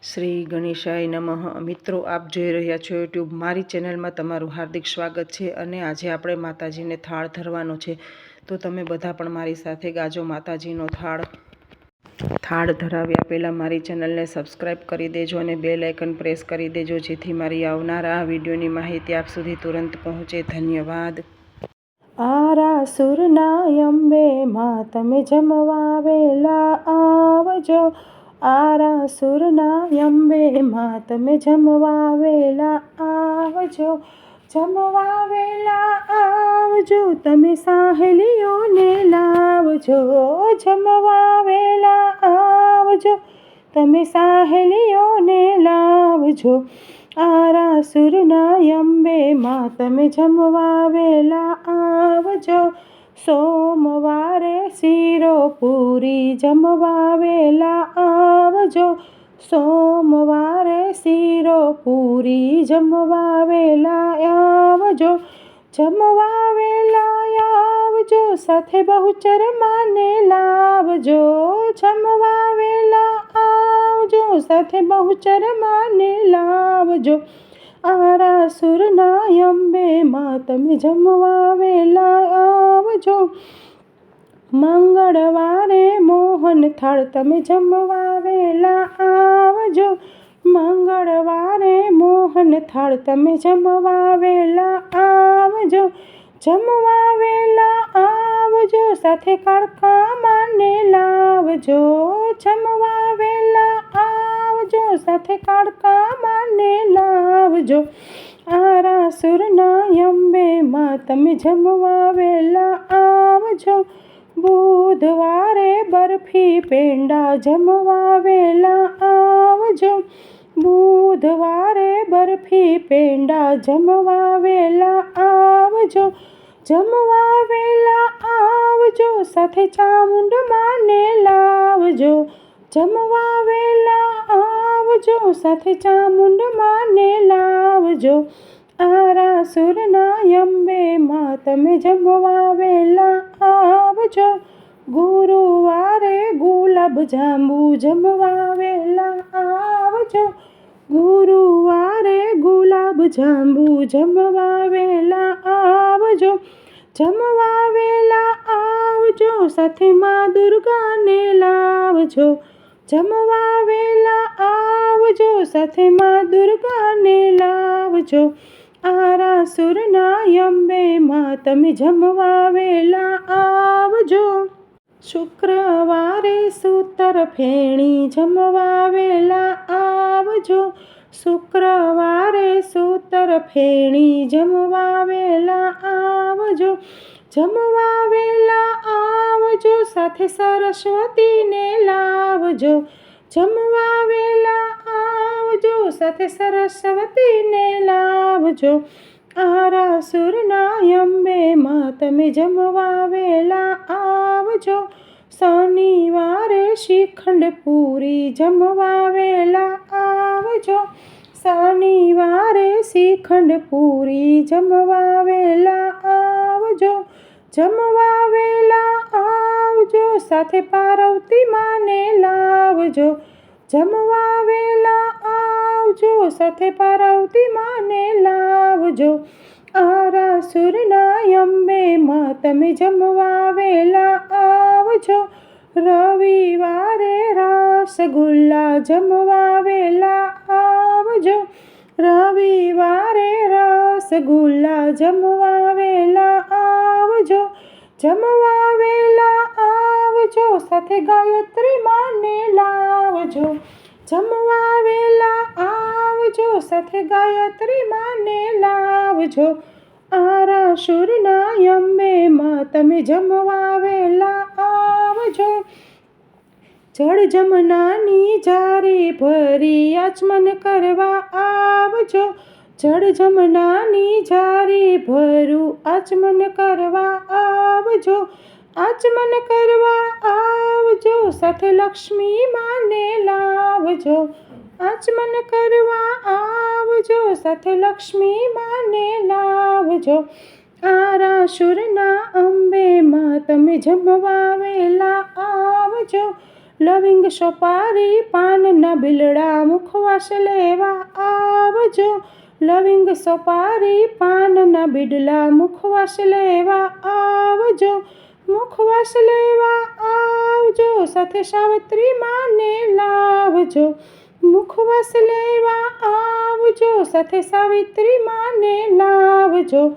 શ્રી ગણેશાય નમઃ। મિત્રો, આપ જોઈ રહ્યા છો યુટ્યુબ મારી ચેનલમાં તમારું હાર્દિક સ્વાગત છે। અને આજે આપણે માતાજીને થાળ ધરવાનો છે, તો તમે બધા પણ મારી સાથે ગાજો માતાજીનો થાળ ધરાવ્યા પહેલાં મારી ચેનલને સબસ્ક્રાઈબ કરી દેજો અને બેલ આઇકન પ્રેસ કરી દેજો, જેથી મારી આવનારા આ વિડીયોની માહિતી આપ સુધી તુરંત પહોંચે। ધન્યવાદ। આરાસુરના અંબે માં તમે જમવા વેલા આવજો। આરાસુરના અંબે માં તમે જમવા વેલા આવજો। જમવા વેલા આવજો, તમે સાહેલીઓને લાવજો। જમવા વેલા આવજો, તમે સાહેલીઓને લાવજો। આરાસુરના અંબે માં તમે જમવા વેલા આવજો। સોમવારે શીરો પૂરી જમવા વેલા આવજો। સોમવારે શીરો પૂરી જમવા વેલા આવજો। જમવા વેલા આવજો, સાથે બહુચર માને લાવજો। જમવા વેલા આવજો, સાથે બહુચર માને લાવજો। આરાસુરના અંબે માં તમે જમવા વેલા આવજો। મંગળવારે મોહન થાળ તમે જમવા વેલા આવજો। મંગળવારે મોહન થાળ તમે જમવા વેલા આવજો। જમવા વેલા આવજો, સાથે કાળકા માને લાવજો। જમવા વેલા આવજો, સાથે કાળકા માને લાવજો। આરાસુરના અંબે માં તમે જમવા વેલા આવજો। બુધવારે બરફી પેંડા જમવા વેલા આવજો। બુધવારે બરફી પેંડા જમવા વેલા આવજો। જમવા વેલા આવજો, સાથે ચામુંડ માને લાવજો। જમવા વેલા આવજો, સાથે ચામુંડ માને લાવજો। આરાસુરના અંબે માં તમે જમવા વેલા આવજો। ગુરુવારે ગુલાબ જાંબુ જમવા વેલા આવજો। ગુરુવારે ગુલાબ જાંબુ જમવા વેલા આવજો। જમવા વેલા આવજો, સાથે માં દુર્ગાને લાવજો। જમવા વેલા આવજો, સાથે માં દુર્ગાને લાવજો। આરાસુરના અંબે માં તમે જમવા વેલા આવજો। શુક્રવારે સૂતર ફેણી જમવા વેલા આવજો। શુક્રવારે સૂતર ફેણી જમવા વેલા આવજો। જમવા વેલા આવજો, સાથે સરસ્વતીને લાવજો। જમવા વેલા આવજો, સાથે સરસ્વતીને લાવજો। આરાસુરના અંબે માં તમે જમવા વેલા આવજો। શનિવારે શ્રીખંડ પૂરી જમવા વેલા આવજો। શનિવારે શ્રીખંડ પૂરી જમવા વેલા આવજો। જમવા વેલા આવજો, સાથે પાર્વતી માને લાવજો। જમવા વેલા આવજો, સાથે પાર્વતી માને લાવજો। આરાસુરના અંબે માં તમે જમવા વેલા આવજો। રવિવારે રસગુલ્લા જમવા વેલા આવજો। રવિવારે રસગુલ્લા જમવા વેલા આવજો। જમવા વેલા આવજો, સાથે ગાયત્રી માને લાવજો। જમવા વેલા આવજો, સાથે ગાયત્રી માને લાવજો। આરાસુરના અંબે માં તમે જમવા વેલા આવજો। જળ જમનાની જારી ભરી આચમન કરવા આવજો। જળ જમનાની જારી ભરું આચમન કરવા આવજો। આચમન કરવા આવજો, સાથે લક્ષ્મી માને લાવજો। આચમન કરવા આવજો, સાથે લક્ષ્મી માને લાવજો। આરાસુરના અંબે માં તમે જમવા વેલા આવજો। લવિંગ સોપારી પાનના બિલડા મુખવાસ લેવા આવજો. લવિંગ સોપારી પાનના બિડલા મુખવાસ લેવા આવજો. મુખવાસ લેવા આવજો, સાથે સાવિત્રી માને લાવજો. મુખવાસ લેવા આવજો, સાથે સાવિત્રી માને લાવજો.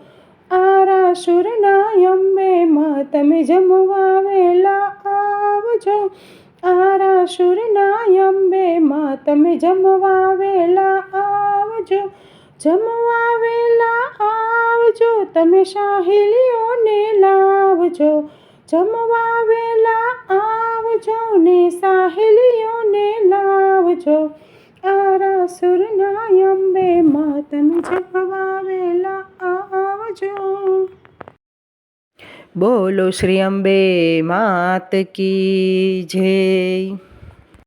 આરાસુરના અંબે માં તમે જમવા વેલા આવજો. આરાસુરના અંબે માં તમે જમવા વેલા આવજો. જમવા વેલા આવજો, તમે સાહેલીઓને લાવજો. જમવા વેલા આવજો ને સાહેલીઓને લાવજો. આરાસુરના અંબે માં તમે જમવા વેલા આવજો. બોલો શ્રી અંબે માત કી જય.